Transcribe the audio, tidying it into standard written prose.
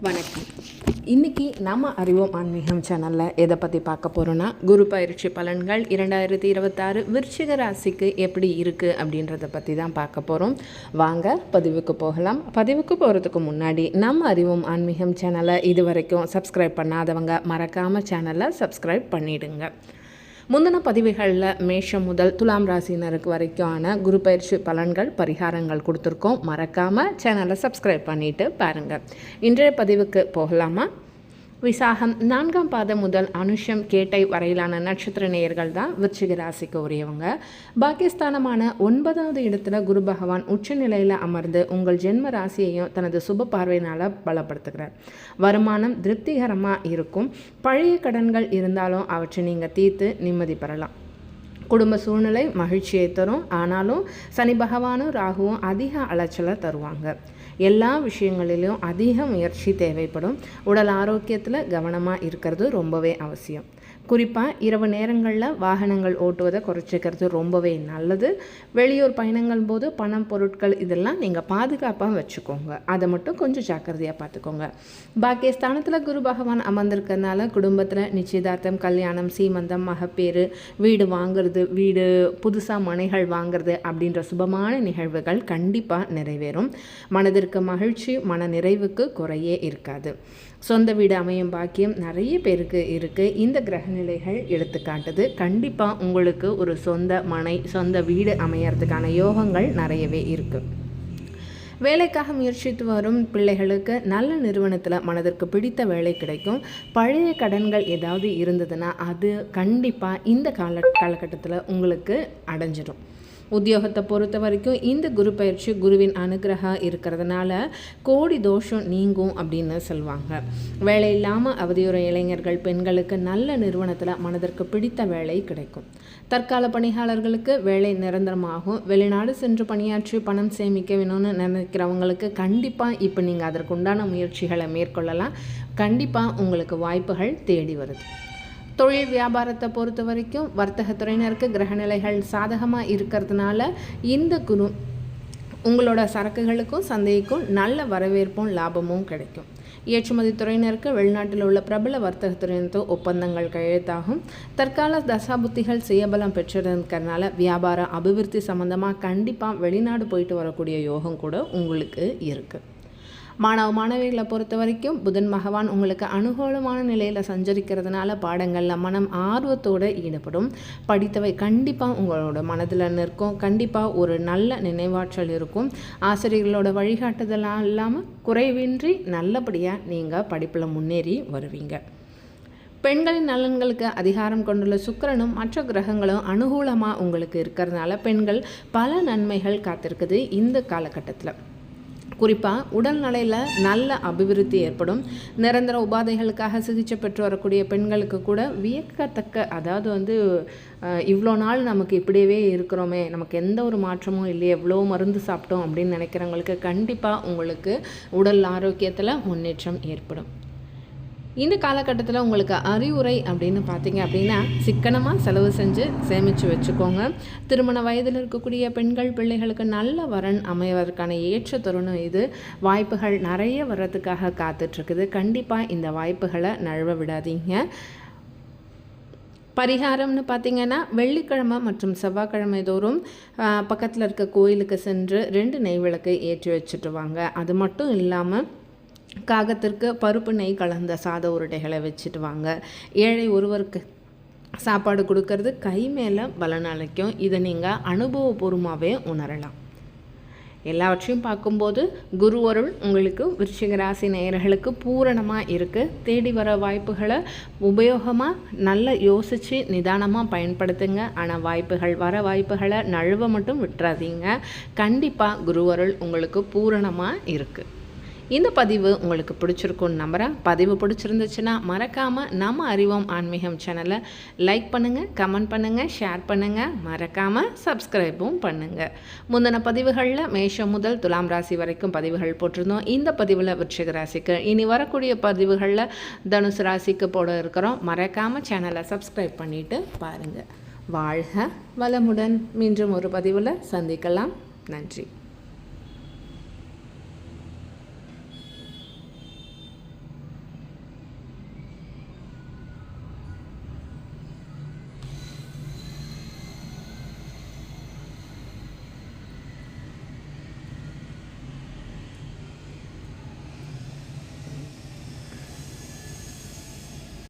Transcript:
வணக்கம். இன்றைக்கி நம்ம அறிவோம் ஆன்மீகம் சேனலில் எதை பற்றி பார்க்க போகிறோன்னா, குரு பயிற்சி பலன்கள் 2026 விருச்சிக ராசிக்கு எப்படி இருக்குது அப்படின்றத பற்றி தான் பார்க்க போகிறோம். வாங்க பதிவுக்கு போகலாம். பதிவுக்கு போகிறதுக்கு முன்னாடி நம்ம அறிவோம் ஆன்மீகம் சேனலை இது வரைக்கும் சப்ஸ்கிரைப் பண்ணாதவங்க மறக்காமல் சேனலை சப்ஸ்கிரைப் பண்ணிவிடுங்க. முந்தின பதிவுகளில் மேஷம் முதல் துலாம் ராசினருக்கு வரைக்குமான குரு பயிற்சி பலன்கள் பரிகாரங்கள் கொடுத்துருக்கோம். மறக்காமல் சேனலை சப்ஸ்கிரைப் பண்ணிவிட்டு பாருங்கள். இன்றைய பதிவுக்கு போகலாமா? விசாகம் 4ஆம் பாதம் முதல் அனுஷம் கேட்டை வரையிலான நட்சத்திர நேயர்கள் தான் விருச்சிக ராசிக்கு உரியவங்க. பாகிஸ்தானமான 9வது இடத்துல குரு பகவான் உச்ச நிலையில் அமர்ந்து உங்கள் ஜென்ம ராசியையும் தனது சுப பார்வையினால் பலப்படுத்துகிறார். வருமானம் திருப்திகரமாக இருக்கும். பழைய கடன்கள் இருந்தாலும் அவற்றை நீங்கள் தீர்த்து நிம்மதி பெறலாம். குடும்ப சூழ்நிலை மகிழ்ச்சியை தரும். ஆனாலும் சனி பகவானும் ராகுவும் அதிக அலைச்சலை தருவாங்க. எல்லா விஷயங்களிலும் அதிக முயற்சி தேவைப்படும். உடல் ஆரோக்கியத்தில் கவனமாக இருக்கிறது ரொம்பவே அவசியம். குறிப்பாக இரவு நேரங்களில் வாகனங்கள் ஓட்டுவதை குறைச்சிக்கிறது ரொம்பவே நல்லது. வெளியூர் பயணங்கள் போது பணம், பொருட்கள் இதெல்லாம் நீங்கள் பாதுகாப்பாக வச்சுக்கோங்க. அதை மட்டும் கொஞ்சம் ஜாக்கிரதையாக பார்த்துக்கோங்க. பாக்கியஸ்தானத்தில் குரு பகவான் அமர்ந்திருக்கிறதுனால குடும்பத்தில் நிச்சயதார்த்தம், கல்யாணம், சீமந்தம், மகப்பேறு, வீடு வாங்கிறது, வீடு புதுசாக மனைகள் வாங்கிறது அப்படின்ற சுபமான நிகழ்வுகள் கண்டிப்பாக நிறைவேறும். மனதிற்கு மகிழ்ச்சி, மன நிறைவுக்கு குறையே இருக்காது. சொந்த வீடு அமையும் பாக்கியம் நிறைய பேருக்கு இருக்குது. இந்த கிரகநிலைகள் எடுத்துக்காட்டுது. கண்டிப்பாக உங்களுக்கு ஒரு சொந்த மனை, சொந்த வீடு அமையறதுக்கான யோகங்கள் நிறையவே இருக்குது. வேலைக்காக முயற்சித்து வரும் பிள்ளைகளுக்கு நல்ல நிறுவனத்தில் மனதிற்கு பிடித்த வேலை கிடைக்கும். பழைய கடன்கள் ஏதாவது இருந்ததுன்னா அது கண்டிப்பாக இந்த காலகட்டத்தில் உங்களுக்கு அடைஞ்சிடும். உத்தியோகத்தை பொறுத்த வரைக்கும் இந்த குரு பயிற்சி குருவின் அனுகிரகம் இருக்கிறதுனால கோடி தோஷம் நீங்கும் அப்படின்னு சொல்லுவாங்க. வேலை இல்லாமல் அவதியுற இளைஞர்கள், பெண்களுக்கு நல்ல நிறுவனத்தில் மனதிற்கு பிடித்த வேலை கிடைக்கும். தற்கால பணியாளர்களுக்கு வேலை நிரந்தரமாகும். வெளிநாடு சென்று பணியாற்றி பணம் சேமிக்க வேணும்னு நினைக்கிறவங்களுக்கு கண்டிப்பாக இப்போ நீங்கள் அதற்குண்டான முயற்சிகளை மேற்கொள்ளலாம். கண்டிப்பாக உங்களுக்கு வாய்ப்புகள் தேடி வருது. தொழில் வியாபாரத்தை பொறுத்த வரைக்கும் வர்த்தகத்துறையினருக்கு கிரகநிலைகள் சாதகமாக இருக்கிறதுனால இந்த குரு உங்களோட சரக்குகளுக்கும் சந்தைக்கும் நல்ல வரவேற்பும் லாபமும் கிடைக்கும். ஏற்றுமதி துறையினருக்கு வெளிநாட்டில் உள்ள பிரபல வர்த்தகத்துறையினருக்கு ஒப்பந்தங்கள் கையெழுத்தாகும். தற்கால தசாபுத்திகள் சுயபலம் பெற்றிருக்கிறதுனால வியாபார அபிவிருத்தி சம்பந்தமாக கண்டிப்பாக வெளிநாடு போயிட்டு வரக்கூடிய யோகம் கூட உங்களுக்கு இருக்குது. மாணவ மாணவிகளை பொறுத்த வரைக்கும் புதன் பகவான் உங்களுக்கு அனுகூலமான நிலையில் சஞ்சரிக்கிறதுனால பாடங்களில் மனம் ஆர்வத்தோடு ஈடுபடும். படித்தவை கண்டிப்பாக உங்களோட மனதில் நிற்கும். கண்டிப்பாக ஒரு நல்ல நினைவாற்றல் இருக்கும். ஆசிரியர்களோட வழிகாட்டுதலாம் இல்லாமல் குறைவின்றி நல்லபடியாக நீங்கள் படிப்பில் முன்னேறி வருவீங்க. பெண்களின் நலன்களுக்கு அதிகாரம் கொண்டுள்ள சுக்கிரனும் மற்ற கிரகங்களும் அனுகூலமாக உங்களுக்கு இருக்கிறதுனால பெண்கள் பல நன்மைகள் காத்திருக்குது இந்த காலகட்டத்தில். குறிப்பாக உடல்நிலையில் நல்ல அபிவிருத்தி ஏற்படும். நிரந்தர உபாதைகளுக்காக சிகிச்சை பெற்று வரக்கூடிய பெண்களுக்கு கூட வியக்கத்தக்க, அதாவது இவ்வளோ நாள் நமக்கு இப்படியே இருக்கிறோமே, நமக்கு எந்த ஒரு மாற்றமும் இல்லையே, எவ்வளோ மருந்து சாப்பிட்டோம் அப்படின்னு நினைக்கிறவங்களுக்கு கண்டிப்பாக உங்களுக்கு உடல் ஆரோக்கியத்தில் முன்னேற்றம் ஏற்படும். இந்த காலகட்டத்தில் உங்களுக்கு அறிவுரை அப்படின்னு பார்த்தீங்க அப்படின்னா, சிக்கனமாக செலவு செஞ்சு சேமித்து வச்சுக்கோங்க. திருமண வயதில் இருக்கக்கூடிய பெண்கள், பிள்ளைகளுக்கு நல்ல வரன் அமைவதற்கான ஏற்ற தருணம் இது. வாய்ப்புகள் நிறைய வர்றதுக்காக காத்துட்ருக்குது. கண்டிப்பாக இந்த வாய்ப்புகளை நழுவ விடாதீங்க. பரிகாரம்னு பார்த்திங்கன்னா, வெள்ளிக்கிழமை மற்றும் செவ்வாய்க்கிழமை தோறும் பக்கத்தில் இருக்க கோயிலுக்கு சென்று 2 நெய் விளக்கு ஏற்றி வச்சுட்டு வாங்க. அது மட்டும் இல்லாமல் காகத்திற்கு பருப்பு நெய் கலந்த சாத உருட்டைகளை வச்சுட்டு வாங்க. ஏழை ஒருவருக்கு சாப்பாடு கொடுக்கறது கை மேலே பலன் அளிக்கும். இதை நீங்கள் அனுபவபூர்வமாகவே உணரலாம். எல்லாவற்றையும் பார்க்கும்போது குரு அருள் உங்களுக்கு விருச்சிக ராசி நேயர்களுக்கு பூரணமாக இருக்குது. தேடி வர வாய்ப்புகளை உபயோகமாக நல்லா யோசித்து நிதானமாக பயன்படுத்துங்க. ஆனால் வர வாய்ப்புகளை நழுவ மட்டும் விட்டுறாதீங்க. கண்டிப்பாக குரு அருள் உங்களுக்கு பூரணமாக இருக்குது. இந்த பதிவு உங்களுக்கு பிடிச்சிருக்குன்னு நம்புகிறேன். பதிவு பிடிச்சிருந்துச்சுன்னா மறக்காமல் நம்ம அறிவோம் ஆன்மீகம் சேனலை லைக் பண்ணுங்கள், கமெண்ட் பண்ணுங்கள், ஷேர் பண்ணுங்கள். மறக்காமல் சப்ஸ்கிரைபும் பண்ணுங்கள். முந்தின பதிவுகளில் மேஷம் முதல் துலாம் ராசி வரைக்கும் பதிவுகள் போட்டிருந்தோம். இந்த பதிவில் விருச்சிக ராசிக்கு, இனி வரக்கூடிய பதிவுகளில் தனுசு ராசிக்கு போட இருக்கிறோம். மறக்காமல் சேனலை சப்ஸ்கிரைப் பண்ணிவிட்டு பாருங்கள். வாழ்க வளமுடன். மீண்டும் ஒரு பதிவில் சந்திக்கலாம். நன்றி.